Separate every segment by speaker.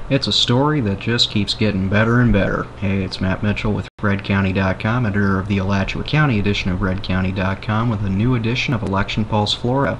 Speaker 1: It's a story that just keeps getting better and better. Hey, it's Matt Mitchell with RedCounty.com, editor of the Alachua County edition of RedCounty.com, with a new edition of Election Pulse Florida.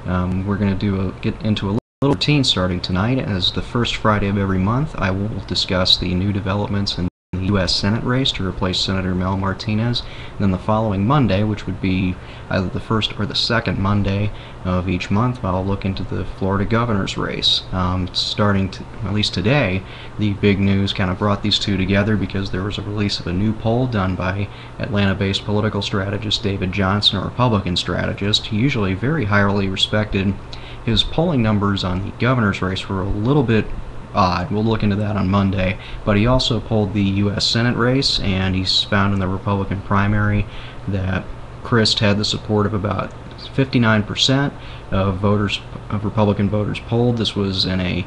Speaker 1: We're going to get into a little routine starting tonight. As the first Friday of every month, I will discuss the new developments in the U.S. Senate race to replace Senator Mel Martinez. And then the following Monday, which would be either the first or the second Monday of each month, I'll look into the Florida governor's race. At least today, the big news kind of brought these two together because there was a release of a new poll done by Atlanta-based political strategist David Johnson, a Republican strategist, usually very highly respected. His polling numbers on the governor's race were a little bit odd. We'll look into that on Monday. But he also polled the U.S. Senate race, and he's found in the Republican primary that Crist had the support of about 59% of Republican voters polled. This was in a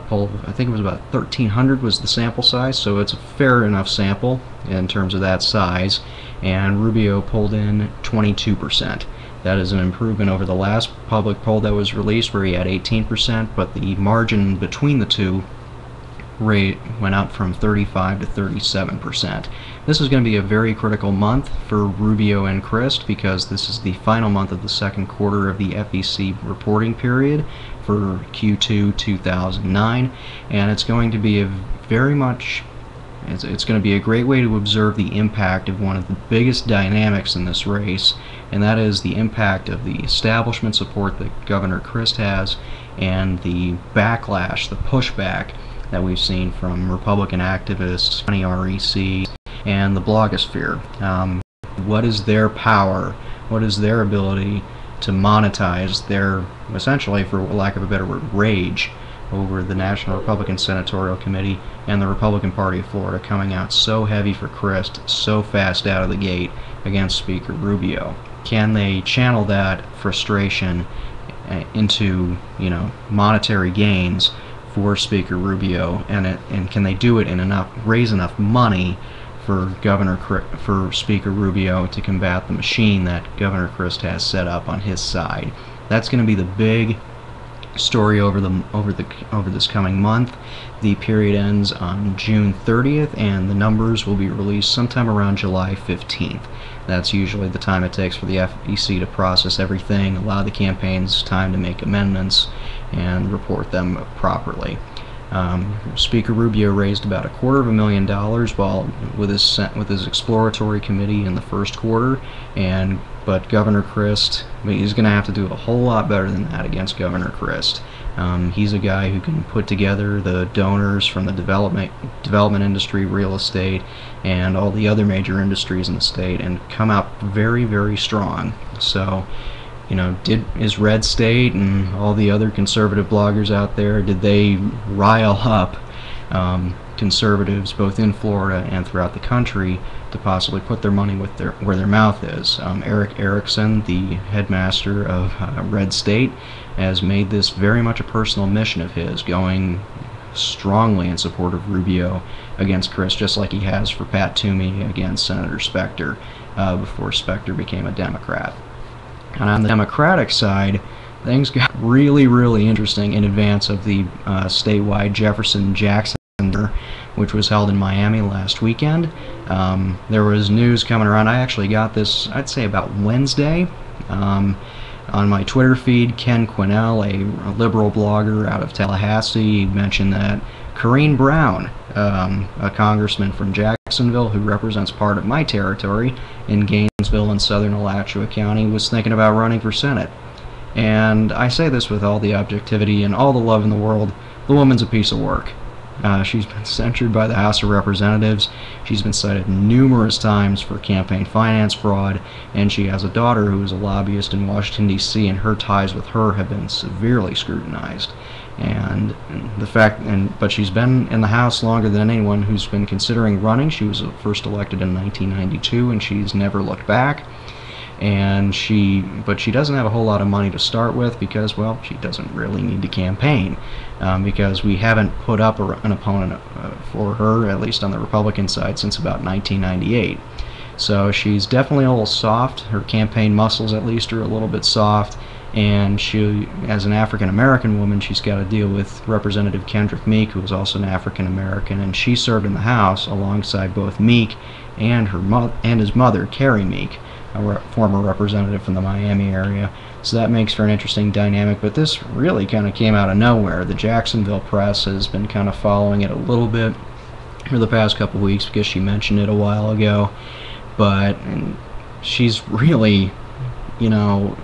Speaker 1: poll, I think it was about 1,300 was the sample size, so it's a fair enough sample in terms of that size. And Rubio polled in 22%. That is an improvement over the last public poll that was released where he had 18%, but the margin between the two rate went up from 35 to 37%. This is going to be a very critical month for Rubio and Crist because this is the final month of the second quarter of the FEC reporting period for Q2 2009, and it's going to be it's going to be a great way to observe the impact of one of the biggest dynamics in this race, and that is the impact of the establishment support that Governor Crist has and the backlash, the pushback that we've seen from Republican activists, REC, and the blogosphere. What is their power? What is their ability to monetize their, essentially, for lack of a better word, rage over the National Republican Senatorial Committee and the Republican Party of Florida coming out so heavy for Crist, so fast out of the gate against Speaker Rubio? Can they channel that frustration into, monetary gains for Speaker Rubio, and can they do it in raise enough money for Speaker Rubio to combat the machine that Governor Crist has set up on his side? That's going to be the big story over this coming month. The period ends on June 30th, and the numbers will be released sometime around July 15th. That's usually the time it takes for the FEC to process everything, allow the campaigns time to make amendments, and report them properly. Speaker Rubio raised about $250,000 with his exploratory committee in the first quarter, but Governor Crist, he's going to have to do a whole lot better than that against Governor Crist. He's a guy who can put together the donors from the development industry, real estate, and all the other major industries in the state, and come out very, very strong. So, is Red State and all the other conservative bloggers out there, did they rile up conservatives both in Florida and throughout the country to possibly put their money where their mouth is? Eric Erickson, the headmaster of Red State, has made this very much a personal mission of his, going strongly in support of Rubio against Crist, just like he has for Pat Toomey against Senator Specter before Specter became a Democrat. And on the Democratic side, things got really, really interesting in advance of the statewide Jefferson-Jackson, which was held in Miami last weekend. There was news coming around. I actually got this, I'd say, about Wednesday. On my Twitter feed, Ken Quinnell, a liberal blogger out of Tallahassee, mentioned that Corrine Brown, a congressman from Jacksonville who represents part of my territory in Gainesville and southern Alachua County, was thinking about running for Senate. And I say this with all the objectivity and all the love in the world. The woman's a piece of work. She's been censured by the House of Representatives. She's been cited numerous times for campaign finance fraud, and she has a daughter who is a lobbyist in Washington, D.C., and her ties with her have been severely scrutinized. But she's been in the House longer than anyone who's been considering running. She was first elected in 1992, and she's never looked back. But she doesn't have a whole lot of money to start with because, well, she doesn't really need to campaign because we haven't put up an opponent for her, at least on the Republican side, since about 1998. So she's definitely a little soft. Her campaign muscles, at least, are a little bit soft, and she, as an African American woman, she's got to deal with Representative Kendrick Meek, who is also an African American, and she served in the House alongside both Meek and his mother, Carrie Meek, a former representative from the Miami area. So that makes for an interesting dynamic, but this really kind of came out of nowhere. The Jacksonville press has been kind of following it a little bit for the past couple weeks because she mentioned it a while ago, but she's really, you know,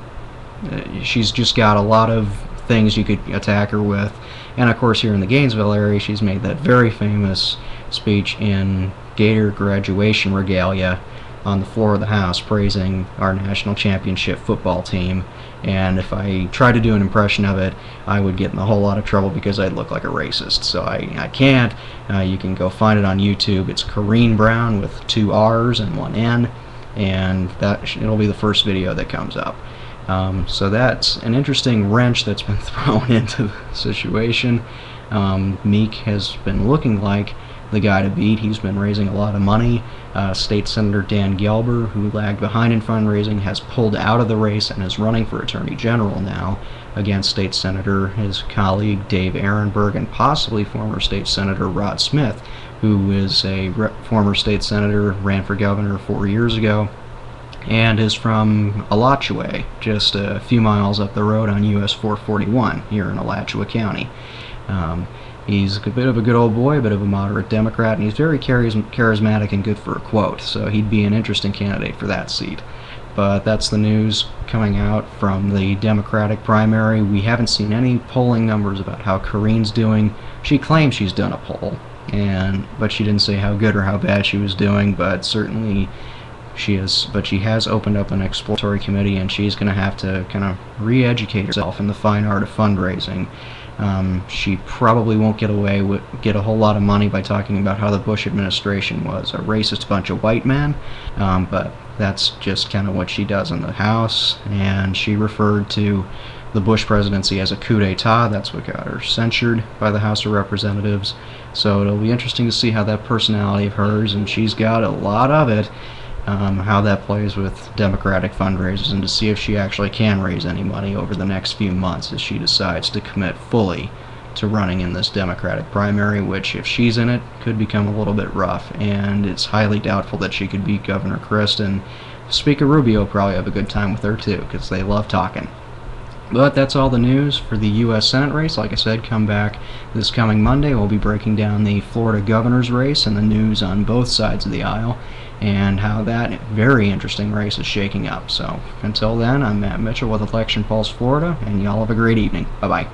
Speaker 1: she's just got a lot of things you could attack her with. And of course, here in the Gainesville area, she's made that very famous speech in Gator graduation regalia on the floor of the House praising our national championship football team. And if I try to do an impression of it, I would get in a whole lot of trouble because I'd look like a racist. So I can't. You can go find it on YouTube. It's Corrine Brown with 2 R's and 1 N, and it'll be the first video that comes up. So that's an interesting wrench that's been thrown into the situation. Meek has been looking like the guy to beat. He's been raising a lot of money. State Senator Dan Gelber, who lagged behind in fundraising, has pulled out of the race and is running for Attorney General now against State Senator, his colleague Dave Ehrenberg, and possibly former State Senator Rod Smith, who is a former State Senator, ran for governor 4 years ago, and is from Alachua, just a few miles up the road on US 441 here in Alachua County. He's a bit of a good old boy, a bit of a moderate Democrat, and he's very charismatic and good for a quote, so he'd be an interesting candidate for that seat. But that's the news coming out from the Democratic primary. We haven't seen any polling numbers about how Corrine's doing. She claims she's done a poll, but she didn't say how good or how bad she was doing, but certainly she has opened up an exploratory committee, and she's going to have to kind of re-educate herself in the fine art of fundraising. She probably won't get a whole lot of money by talking about how the Bush administration was a racist bunch of white men, but that's just kind of what she does in the House, and she referred to the Bush presidency as a coup d'etat. That's what got her censured by the House of Representatives. So it'll be interesting to see how that personality of hers, and she's got a lot of it, how that plays with Democratic fundraisers, and to see if she actually can raise any money over the next few months as she decides to commit fully to running in this Democratic primary, which, if she's in it, could become a little bit rough, and it's highly doubtful that she could beat Governor Christ, and Speaker Rubio will probably have a good time with her too, because they love talking. But that's all the news for the U.S. Senate race. Like I said, come back this coming Monday. We'll be breaking down the Florida governor's race and the news on both sides of the aisle, and how that very interesting race is shaking up. So until then, I'm Matt Mitchell with Election Pulse Florida, and y'all have a great evening. Bye-bye.